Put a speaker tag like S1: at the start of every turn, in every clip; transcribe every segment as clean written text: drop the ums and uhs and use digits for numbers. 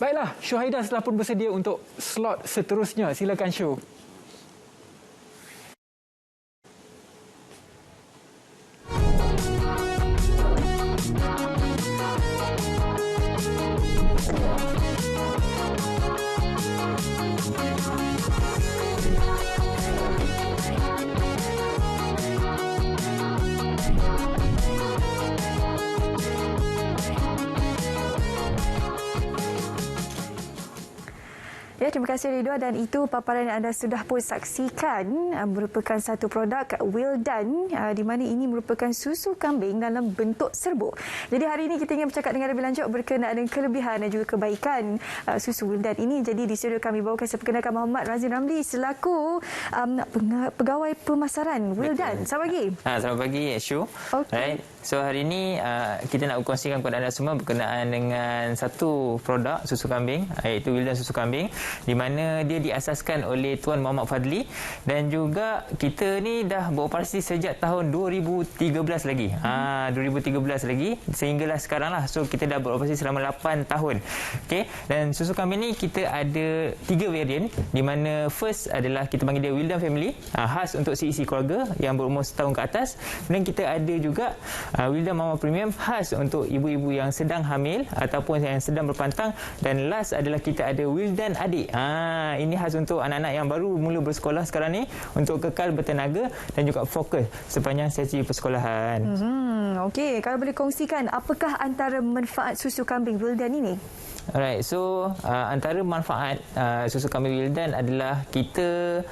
S1: Baiklah, Syuhaidah telah pun bersedia untuk slot seterusnya. Silakan Syuh.
S2: Ya, terima kasih Ridwan, dan itu paparan yang anda sudah pun saksikan merupakan satu produk Wildan di mana ini merupakan susu kambing dalam bentuk serbuk. Jadi hari ini kita ingin bercakap dengan lebih lanjut berkenaan dengan kelebihan dan juga kebaikan susu Wildan ini. Jadi di studio kami bawakan, saya perkenalkan Muhammad Razin Ramli selaku pegawai pemasaran Wildan. Selamat pagi.
S3: Selamat pagi Syu.
S2: Okay.
S3: Right. So hari ini kita nak kongsikan kepada anda semua berkenaan dengan satu produk susu kambing, iaitu Wildan susu kambing, di mana dia diasaskan oleh Tuan Muhammad Fadli, dan juga kita ni dah beroperasi sejak tahun 2013 lagi. 2013 lagi sehinggalah sekarang lah. So kita dah beroperasi selama 8 tahun. Okey, dan susu kambing ni kita ada 3 varian, di mana first adalah kita panggil dia Wildan Family, khas untuk isi keluarga yang berumur setahun ke atas. Kemudian kita ada juga Wildan Mama Premium, khas untuk ibu-ibu yang sedang hamil ataupun yang sedang berpantang. Dan last adalah kita ada Wildan Adik. Ini khas untuk anak-anak yang baru mula bersekolah sekarang ni, untuk kekal bertenaga dan juga fokus sepanjang sesi persekolahan.
S2: Okey, kalau boleh kongsikan apakah antara manfaat susu kambing Wildan ini?
S3: Alright, so antara manfaat susu kambing Wildan adalah kita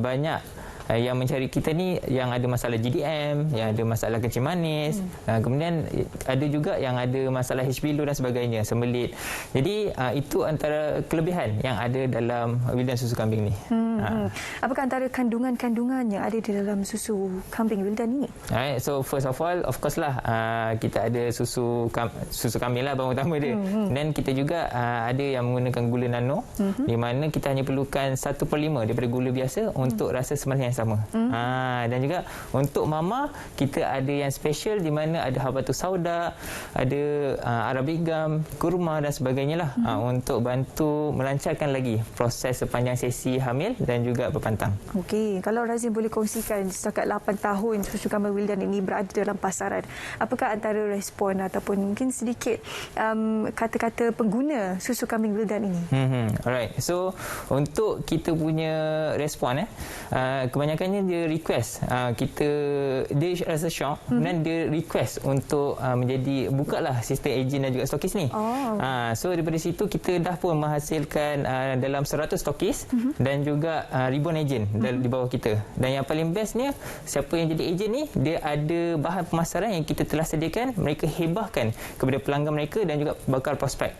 S3: banyak yang mencari kita ni yang ada masalah GDM, yang ada masalah kencing manis, kemudian ada juga yang ada masalah HB low dan sebagainya, sembelit. Jadi itu antara kelebihan yang ada dalam Wildan susu kambing ni.
S2: Apakah antara kandungan-kandungan yang ada di dalam susu kambing Wildan ini?
S3: Alright, so first of all, of course lah, kita ada susu kambing lah bahan utama dia. Dan kita juga ada yang menggunakan gula nano, di mana kita hanya perlukan 1/5 daripada gula biasa untuk rasa semanis yang sama. Dan juga untuk mama, kita ada yang special, di mana ada habatus sauda, ada arabic gum, kurma dan sebagainya lah, untuk bantu melancarkan lagi proses sepanjang sesi hamil dan juga berpantang.
S2: Okey, kalau Razin boleh kongsikan setakat 8 tahun susu kambing Wildan ini berada dalam pasaran, apakah antara respon ataupun mungkin sedikit kata-kata pengguna susu kambing Wildan ini?
S3: Alright, so untuk kita punya respon, kebanyakannya dia request, dia rasa shock, dan dia request untuk menjadi bukalah sistem ejen dan juga stokis ni. So daripada situ kita dah pun menghasilkan dalam 100 stokis dan juga ribuan ejen di bawah kita. Dan yang paling bestnya, siapa yang jadi ejen ni, dia ada bahan pemasaran yang kita telah sediakan, mereka hebahkan kepada pelanggan mereka dan juga bakal prospek.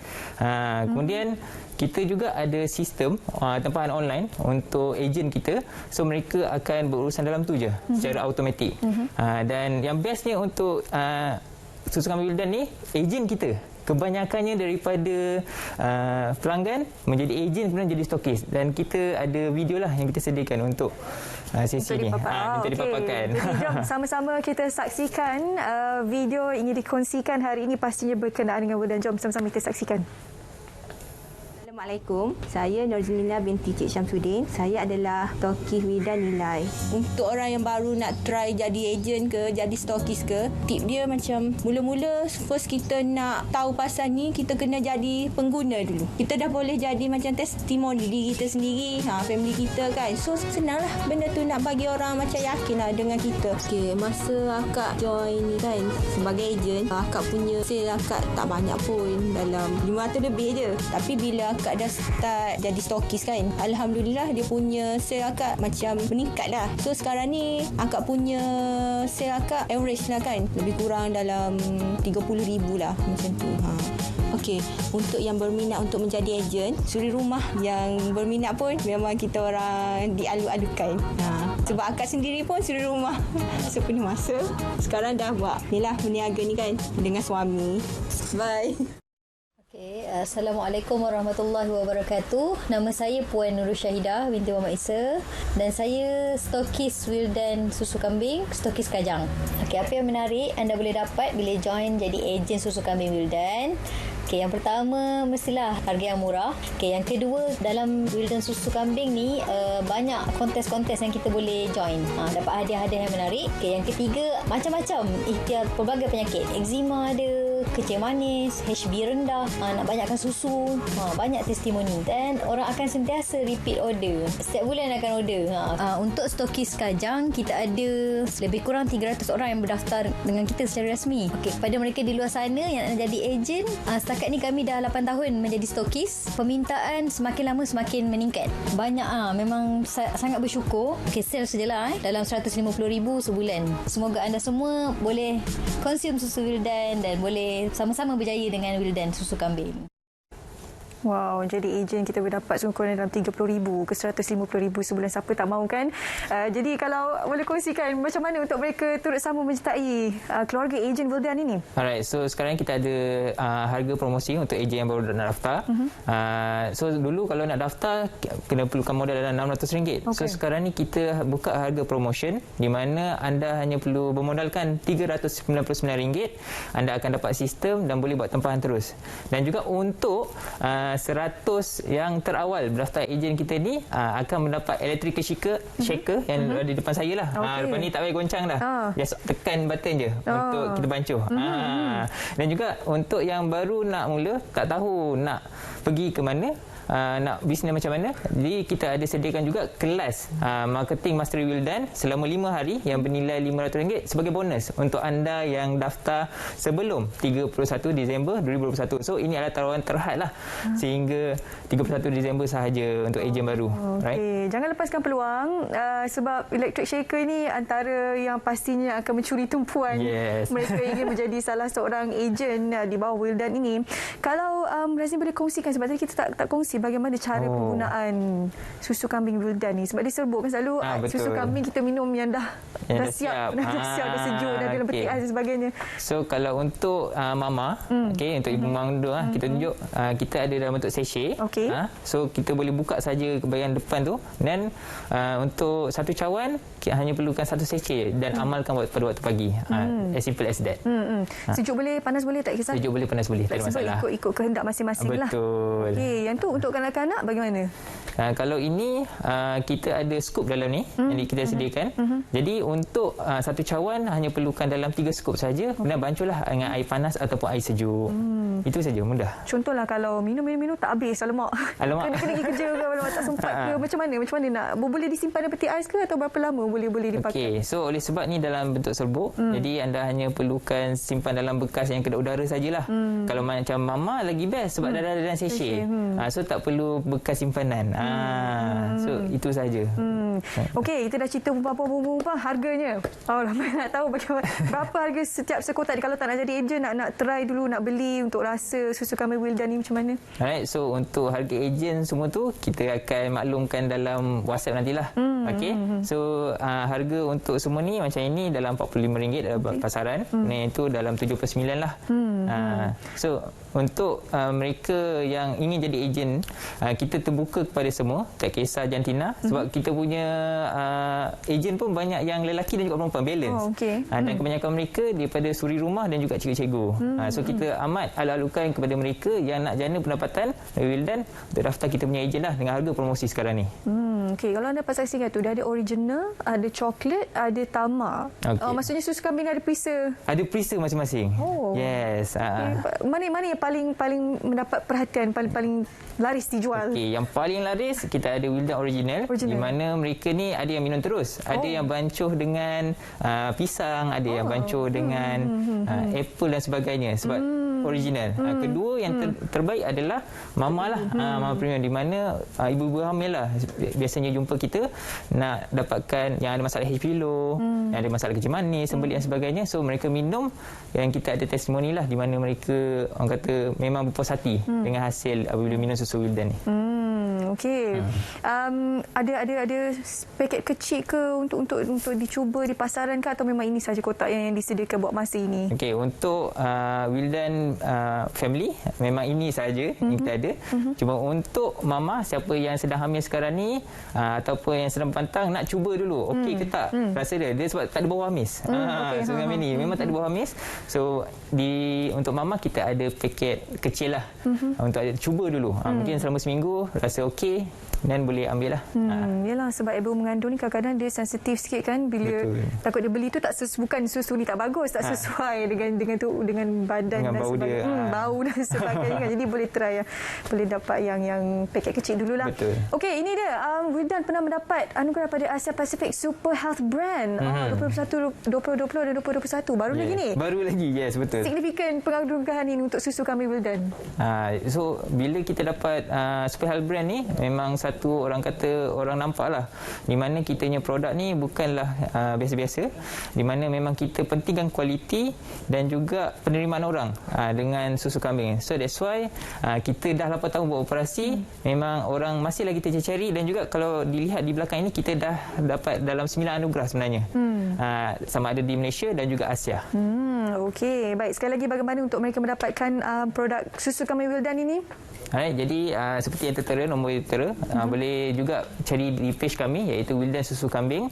S3: Kemudian kita juga ada sistem tempahan online untuk ejen kita, so mereka akan berurusan dalam tu je secara automatik. Dan yang bestnya untuk susu kambing Wildan ni, ejen kita kebanyakannya daripada pelanggan menjadi ejen, kemudian jadi stokis. Dan kita ada video lah yang kita sediakan untuk sesi ni, untuk dipaparkan.
S2: Jadi jom sama-sama kita saksikan video ingin dikongsikan hari ini, pastinya berkenaan dengan Wildan. Jom sama-sama kita saksikan.
S4: Assalamualaikum, saya Norzimina binti Cik Syamsuddin. Saya adalah stokis Wildan Nilai. Untuk orang yang baru nak try jadi ejen ke, jadi stokis ke, tip dia macam mula-mula first kita nak tahu pasal ni, kita kena jadi pengguna dulu. Kita dah boleh jadi macam testimoni diri kita sendiri, family kita kan. So senanglah benda tu nak bagi orang macam yakin lah dengan kita. Okay, masa akak join ni kan sebagai ejen, akak punya sale akak tak banyak pun, dalam 500 lebih je. Tapi bila akak dah start jadi stokis kan, alhamdulillah dia punya sale akak macam meningkat dah. So sekarang ni akak punya sale akak average lah kan, lebih kurang dalam 30,000 lah macam tu. Okey, untuk yang berminat untuk menjadi ejen suri rumah, yang berminat pun memang kita orang dialu-alukan. Sebab akak sendiri pun suri rumah sepenuh masa. Sekarang dah buat ni lah, berniaga ni kan dengan suami. Bye.
S5: Okay, Assalamualaikum warahmatullahi wabarakatuh. Nama saya Puan Nurul Syahidah binti Muhammad Isa, dan saya stokis Wildan susu kambing, stokis Kajang. Okay, apa yang menarik anda boleh dapat bila join jadi ejen susu kambing Wildan? Okey, yang pertama mestilah harga yang murah. Okey, yang kedua dalam Wildan susu kambing ni banyak kontes-kontes yang kita boleh join. Dapat hadiah-hadiah yang menarik. Okey, yang ketiga macam-macam ikhtiar pelbagai penyakit. Eczema ada, kecil manis, HB rendah, nak banyakkan susu, banyak testimoni dan orang akan sentiasa repeat order. Setiap bulan akan order. Untuk stokis Kajang, kita ada lebih kurang 300 orang yang berdaftar dengan kita secara rasmi. Okey, kepada mereka di luar sana yang nak jadi ejen, setakat ni kami dah 8 tahun menjadi stokis. Permintaan semakin lama semakin meningkat. Banyak memang sangat bersyukur. Okey, sales sajalah dalam 150,000 sebulan. Semoga anda semua boleh konsum susu Wildan dan boleh sama-sama berjaya dengan Wildan susu kambing.
S2: Wow, jadi ejen kita boleh dapat kurang dalam 30,000 ke 150,000 sebulan. Siapa tak mahu kan? Jadi kalau boleh kongsikan macam mana untuk mereka turut sama menyertai keluarga ejen Wildan ini?
S3: Alright, so sekarang kita ada harga promosi untuk ejen yang baru nak daftar. So dulu kalau nak daftar kena perlukan modal dalam RM600. So sekarang ni kita buka harga promotion di mana anda hanya perlu bermodalkan RM399. Anda akan dapat sistem dan boleh buat tempahan terus. Dan juga untuk 100 yang terawal berdaftar ejen kita ni akan mendapat electrical shaker yang ada di depan saya lah. Depan ni tak payah goncang dah. Just tekan button je untuk kita bancuh. Dan juga untuk yang baru nak mula, tak tahu nak pergi ke mana, nak bisnes macam mana, jadi kita ada sediakan juga kelas marketing mastery Wildan selama 5 hari yang bernilai RM500 sebagai bonus untuk anda yang daftar sebelum 31 Disember 2021. So ini adalah tawaran terhad lah sehingga 31 Disember sahaja untuk ejen baru. Right?
S2: Jangan lepaskan peluang sebab electric shaker ini antara yang pastinya akan mencuri tumpuan mereka ingin menjadi salah seorang ejen di bawah Wildan ini. Kalau Razin boleh kongsikan, sebab tadi kita tak kongsi bagaimana cara penggunaan susu kambing Wildan ni, sebab dia serbuk kan selalu susu kambing kita minum yang dah siap, dah sejuk, dah dalam peti ais dan sebagainya.
S3: So kalau untuk mama, untuk ibu mangdu kita tunjuk kita ada dalam bentuk sachet. So kita boleh buka saja ke bahagian depan tu, dan untuk satu cawan hanya perlukan satu sachet dan amalkan pada waktu pagi. As simple as that.
S2: Sejuk boleh, panas boleh, tak kisah?
S3: Sejuk boleh, panas boleh, tak ada masalah.
S2: Ikut kehendak masing-masing lah.
S3: Betul.
S2: Yang tu untuk kanak-kanak bagaimana?
S3: Kalau ini kita ada skop dalam ni yang kita sediakan. Jadi untuk satu cawan hanya perlukan dalam 3 skop saja, dan bancuhlah dengan air panas ataupun air sejuk. Itu saja, mudah.
S2: Contohlah kalau minum tak habis, alamak. Kena pergi kerja ke, alamak tak sempat ke, macam mana nak, boleh disimpan dalam peti ais ke, atau berapa lama boleh dipakai?
S3: So oleh sebab ni dalam bentuk serbuk, jadi anda hanya perlukan simpan dalam bekas yang kedap udara sajalah. Kalau macam mama lagi best sebab dah ada dalam sachet. So tak perlu bekas simpanan. So itu saja.
S2: Okey, kita dah cerita perempuan harganya. Ramai nak tahu bagaimana berapa harga setiap sekotak. Kalau tak nak jadi ejen, nak try dulu, nak beli untuk rasa susu kambing Wildan ni macam mana?
S3: Alright, so untuk harga ejen semua tu kita akan maklumkan dalam WhatsApp nantilah. So harga untuk semua ni macam ini dalam RM45 dalam pasaran. Itu dalam RM79 lah. So untuk mereka yang ingin jadi ejen, kita terbuka kepada semua, tak kisah jantina, sebab kita punya ejen pun banyak yang lelaki dan juga perempuan, balance. Dan kebanyakan mereka daripada suri rumah dan juga cikgu-cikgu. So kita amat alu-alukan kepada mereka yang nak jana pendapatan dari Wildan untuk daftar kita punya ejen lah dengan harga promosi sekarang ni.
S2: Kalau anda dapat saksikan tu, dah ada original, ada coklat, ada tamar. Maksudnya susu kambing ada perisa?
S3: Ada perisa masing-masing. Yes.
S2: Mana yang paling mendapat perhatian, paling laris dijual?
S3: Yang paling laris kita ada Wildan original, di mana mereka ni ada yang minum terus, ada yang bancuh dengan pisang, ada yang bancuh dengan apple dan sebagainya, sebab original. Kedua yang terbaik adalah mama lah, mama premium, di mana ibu-ibu hamil lah biasanya jumpa kita nak dapatkan yang ada masalah HP low, yang ada masalah kecil manis, sembelit dan sebagainya. So mereka minum, yang kita ada testimoni lah di mana mereka orang kata memang berpuas hati dengan hasil apabila minum susu Wildan ni.
S2: Okey. Ada paket kecil ke untuk dicuba di pasaran ke, atau memang ini saja kotak yang disediakan buat masa ini?
S3: Okey, untuk Wildan family memang ini saja yang kita ada. Cuma untuk mama siapa yang sedang hamil sekarang ni ataupun yang sedang pantang nak cuba dulu. Okey ke tak rasa dia sebab tak ada bau amis. So kami ni memang tak ada bau amis. So untuk mama kita ada paket kecil lah untuk cuba dulu. Mungkin selama seminggu rasa okey dan boleh ambil lah.
S2: Yalah, sebab ibu mengandung ni kadang-kadang dia sensitif sikit kan, bila takut dia beli tu bukan susu ni tak bagus, tak sesuai dengan badan
S3: dengan
S2: dan
S3: bau
S2: sebagainya.
S3: dia.
S2: Bau dan sebagainya kan. Jadi boleh try, boleh dapat yang paket kecil dululah.
S3: Betul.
S2: Okey, ini dia. Wildan pernah mendapat anugerah pada Asia Pacific Super Health Brand 2020 dan 2021. Baru lagi ni.
S3: Baru lagi, yes, betul.
S2: Signifikan penghargaan ini untuk susu kambing Wildan.
S3: So bila kita dapat Super Health Brand ni, memang satu orang kata orang nampak lah di mana kita punya produk ni bukanlah biasa-biasa, di mana memang kita pentingkan kualiti dan juga penerimaan orang dengan susu kambing. So that's why kita dah 8 tahun buat operasi, memang orang masih lagi tercari, dan juga kalau dilihat di belakang ini kita dah dapat dalam 9 anugerah sebenarnya. Sama ada di Malaysia dan juga Asia.
S2: Okey, baik. Sekali lagi, bagaimana untuk mereka mendapatkan produk susu kambing Wildan ini?
S3: Alright, jadi seperti yang tertera, nombor yang tertera, boleh juga cari di page kami iaitu Wildan Susu Kambing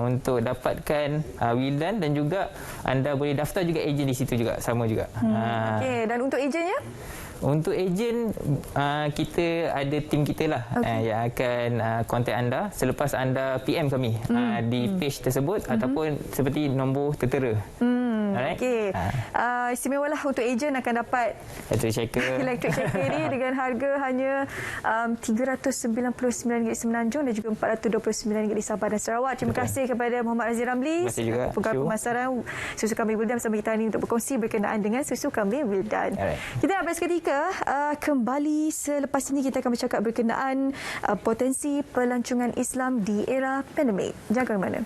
S3: untuk dapatkan Wildan, dan juga anda boleh daftar juga ejen di situ juga, sama juga.
S2: Okey, dan untuk ejennya?
S3: Untuk ejen, kita ada tim kita lah yang akan kontak anda selepas anda PM kami di page tersebut ataupun seperti nombor tertera.
S2: Okey. Istimewalah untuk ejen akan dapat
S3: electric
S2: checker ni dengan harga hanya RM399 di Semenanjung dan juga RM429 di Sabah dan Sarawak. Terima kasih kepada Muhammad Razif Ramli, Pengarah Pemasaran Susu Kambing Wildan bersama kita hari ini untuk berkongsi berkenaan dengan susu kambing Wildan. Kita nak seketika kembali selepas ini kita akan bercakap berkenaan potensi pelancongan Islam di era pandemik. Jangan ke mana.